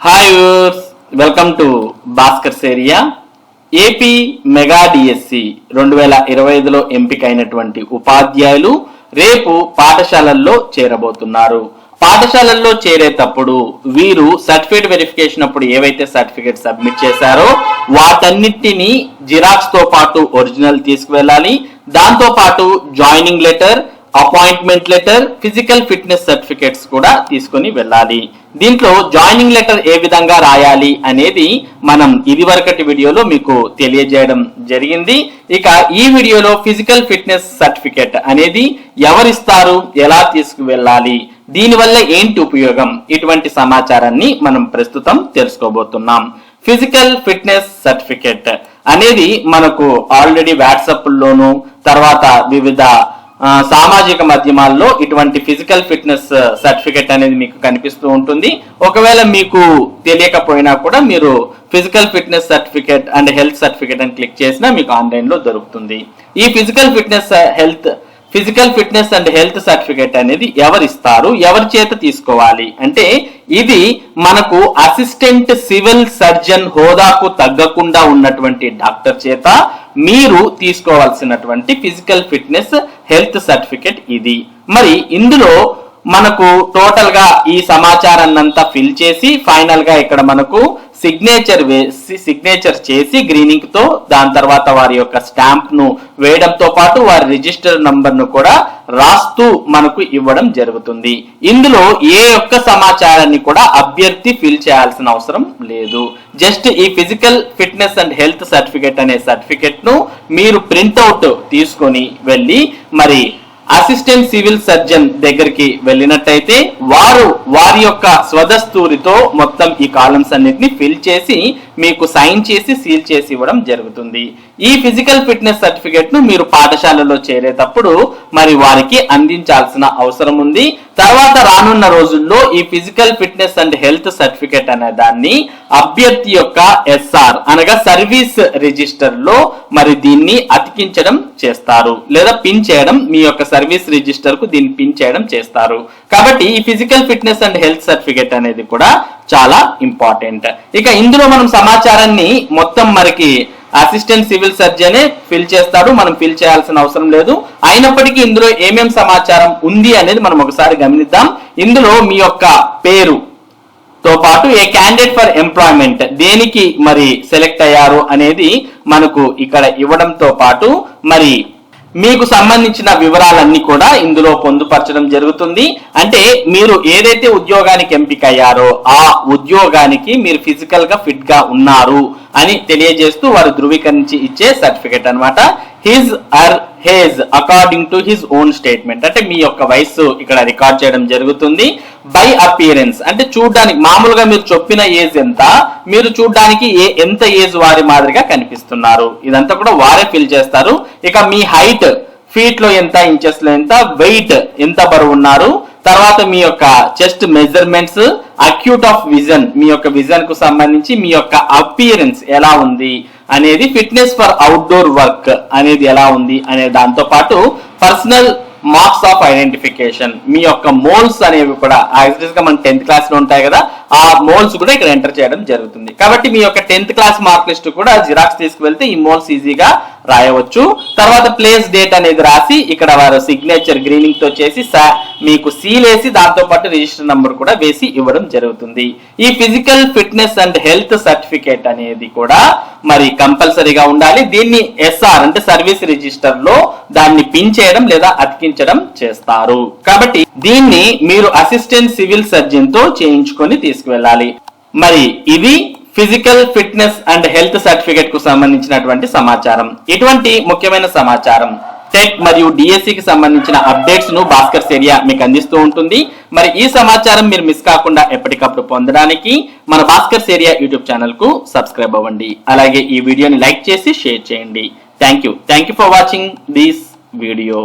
Hi viewers, welcome to Bhaskar area. AP mega DSC 2025లో ఎంపికైనటువంటి ఉపాధ్యాయులు రేపు పాఠశాలల్లో చేరబోతున్నారు. పాఠశాలల్లో చేరేటప్పుడు వీరు సర్టిఫికేట్ వెరిఫికేషన్ అప్పుడు ఏవైతే సర్టిఫికేట్ సబ్మిట్ చేశారో వాటన్నిటిని జిరాక్స్ తో పాటు ఒరిజినల్ తీసుకువెళ్ళాలి. దాంతో పాటు joining letter, appointment letter, physical fitness certificates కూడా తీసుకొని వెళ్ళాలి. దీంట్లో జాయినింగ్ లెటర్ ఏ విధంగా రాయాలి అనేది మనం ఇదివరకటి వీడియోలో మీకు తెలియజేయడం జరిగింది. ఇక ఈ వీడియోలో ఫిజికల్ ఫిట్నెస్ సర్టిఫికేట్ అనేది ఎవరిస్తారు, ఎలా తీసుకువెళ్ళాలి, దీనివల్ల ఏంటి ఉపయోగం, ఇటువంటి సమాచారాన్ని మనం ప్రస్తుతం తెలుసుకోబోతున్నాం. ఫిజికల్ ఫిట్నెస్ సర్టిఫికేట్ అనేది మనకు ఆల్రెడీ వాట్సాప్ లోను తర్వాత వివిధ సామాజిక మాధ్యమాల్లో ఇటువంటి ఫిజికల్ ఫిట్నెస్ సర్టిఫికేట్ అనేది మీకు కనిపిస్తూ ఉంటుంది. ఒకవేళ మీకు తెలియకపోయినా కూడా మీరు physical fitness certificate and health certificate అని క్లిక్ చేసినా మీకు ఆన్లైన్ లో దొరుకుతుంది. ఈ physical fitness and health certificate అనేది ఎవరిస్తారు, ఎవరి చేత తీసుకోవాలి అంటే ఇది మనకు అసిస్టెంట్ సివిల్ సర్జన్ హోదాకు తగ్గకుండా ఉన్నటువంటి డాక్టర్ చేత మీరు తీసుకోవాల్సినటువంటి ఫిజికల్ ఫిట్నెస్ హెల్త్ సర్టిఫికేట్ ఇది. మరి ఇందులో మనకు టోటల్ గా ఈ సమాచారాన్ని అంతా ఫిల్ చేసి ఫైనల్ గా ఇక్కడ మనకు సిగ్నేచర్ చేసి గ్రీనింగ్ తో దాని తర్వాత వారి యొక్క స్టాంప్ ను వేయడంతో పాటు వారి రిజిస్టర్ నంబర్ ను కూడా రాస్తూ మనకు ఇవ్వడం జరుగుతుంది. ఇందులో ఏ ఒక్క సమాచారాన్ని కూడా అభ్యర్థి ఫిల్ చేయాల్సిన అవసరం లేదు. జస్ట్ ఈ physical fitness and health certificate అనే సర్టిఫికేట్ ను మీరు ప్రింట్అవుట్ తీసుకొని వెళ్ళి మరి అసిస్టెంట్ సివిల్ సర్జన్ దగ్గరికి వెళ్ళినట్టయితే వారి యొక్క స్వదస్తూరితో మొత్తం ఈ కాలమ్స్ అన్నిటిని ఫిల్ చేసి మీకు సైన్ చేసి సీల్ చేసి ఇవ్వడం జరుగుతుంది. ఈ ఫిజికల్ ఫిట్నెస్ సర్టిఫికేట్ ను మీరు పాఠశాలలో చేరేటప్పుడు మరి వారికి అందించాల్సిన అవసరం ఉంది. తర్వాత రానున్న రోజుల్లో ఈ physical fitness and health certificate అనే దాన్ని అభ్యర్థి యొక్క ఎస్ఆర్ అనగా సర్వీస్ రిజిస్టర్ లో మరి దీన్ని అతికించడం చేస్తారు లేదా పిన్ చేయడం, మీ యొక్క సర్వీస్ రిజిస్టర్ కు దీన్ని పిన్ చేయడం చేస్తారు. కాబట్టి ఈ physical fitness and health certificate అనేది కూడా చాలా ఇంపార్టెంట్. ఇక ఇందులో మనం సమాచారాన్ని మొత్తం మనకి అసిస్టెంట్ సివిల్ సర్జనే ఫిల్ చేస్తాడు, మనం ఫిల్ చేయాల్సిన అవసరం లేదు. అయినప్పటికీ ఇందులో ఏమేం సమాచారం ఉంది అనేది మనం ఒకసారి గమనిద్దాం. ఇందులో మీ యొక్క పేరు తో పాటు ఏ క్యాండిడేట్ ఫర్ ఎంప్లాయ్మెంట్ దేనికి మరి సెలెక్ట్ అయ్యారు అనేది మనకు ఇక్కడ ఇవ్వడంతో పాటు మరి మీకు సంబంధించిన వివరాలన్నీ కూడా ఇందులో పొందుపరచడం జరుగుతుంది. అంటే మీరు ఏదైతే ఉద్యోగానికి ఎంపిక అయ్యారో ఆ ఉద్యోగానికి మీరు ఫిజికల్ గా ఫిట్ గా ఉన్నారు అని తెలియజేస్తూ వారు ధృవీకరించి ఇచ్చే సర్టిఫికేట్ అన్నమాట. His or hedge according to his own statement అంటే మీ యొక్క వయస్సు ఇక్కడ రికార్డ్ చేయడం జరుగుతుంది. బై అపియరెన్స్ అంటే చూడడానికి మామూలుగా మీరు చెప్పిన ఏజ్ ఎంత, మీరు చూడడానికి ఎంత ఏజ్ వారి మాదిరిగా కనిపిస్తున్నారు, ఇదంతా కూడా వారే ఫిల్ చేస్తారు. ఇక మీ హైట్ ఫీట్ లో ఎంత, ఇంచెస్ లో ఎంత, వెయిట్ ఎంత బరువు ఉన్నారు, తర్వాత మీ యొక్క chest measurements, acute of vision మీ యొక్క విజన్ కు సంబంధించి మీ యొక్క అపియరెన్స్ ఎలా ఉంది అనేది, ఫిట్నెస్ ఫర్ అవుట్డోర్ వర్క్ అనేది ఎలా ఉంది అనే దాంతో పాటు పర్సనల్ మార్క్స్ ఆఫ్ ఐడెంటిఫికేషన్ మీ యొక్క మోల్స్ అనేవి కూడా యాక్చువల్ గా మన 10th క్లాస్ లో ఉంటాయి కదా, ఆ మోల్స్ కూడా ఇక్కడ ఎంటర్ చేయడం జరుగుతుంది. కాబట్టి మీ యొక్క 10th క్లాస్ మార్క్ లిస్ట్ కూడా జిరాక్స్ తీసుకువెళ్తే ఈ మోల్స్ ఈజీగా రాయవచ్చు. తర్వాత ప్లేస్ డేట్ అనేది రాసి ఇక్కడ వారు సిగ్నేచర్ గ్రీనింగ్ తో చేసి మీకు సీల్ వేసి దాంతో పాటు రిజిస్టర్ నంబర్ కూడా వేసి ఇవ్వడం జరుగుతుంది. ఈ physical fitness and health certificate అనేది కూడా మరి కంపల్సరీగా ఉండాలి. దీన్ని ఎస్ఆర్ అంటే సర్వీస్ రిజిస్టర్ లో దాన్ని పిన్ చేయడం లేదా అతికించడం చేస్తారు. కాబట్టి దీన్ని మీరు అసిస్టెంట్ సివిల్ సర్జన్ తో చేయించుకొని తీసుకువెళ్ళాలి. మరి ఇది physical fitness and health certificate కు సంబంధించినటువంటి సమాచారం. ఇటువంటి ముఖ్యమైన సమాచారం టెట్ మరియు డిఎస్సికి సంబంధించిన అప్డేట్స్ ను భాస్కర్ ఏరియా మీకు అందిస్తూ ఉంటుంది. మరి ఈ సమాచారం మీరు మిస్ కాకుండా ఎప్పటికప్పుడు పొందడానికి మన భాస్కర్ ఏరియా యూట్యూబ్ ఛానల్ కు సబ్స్క్రైబ్ అవ్వండి. అలాగే ఈ వీడియోని లైక్ చేసి షేర్ చేయండి. Thank you for watching this video.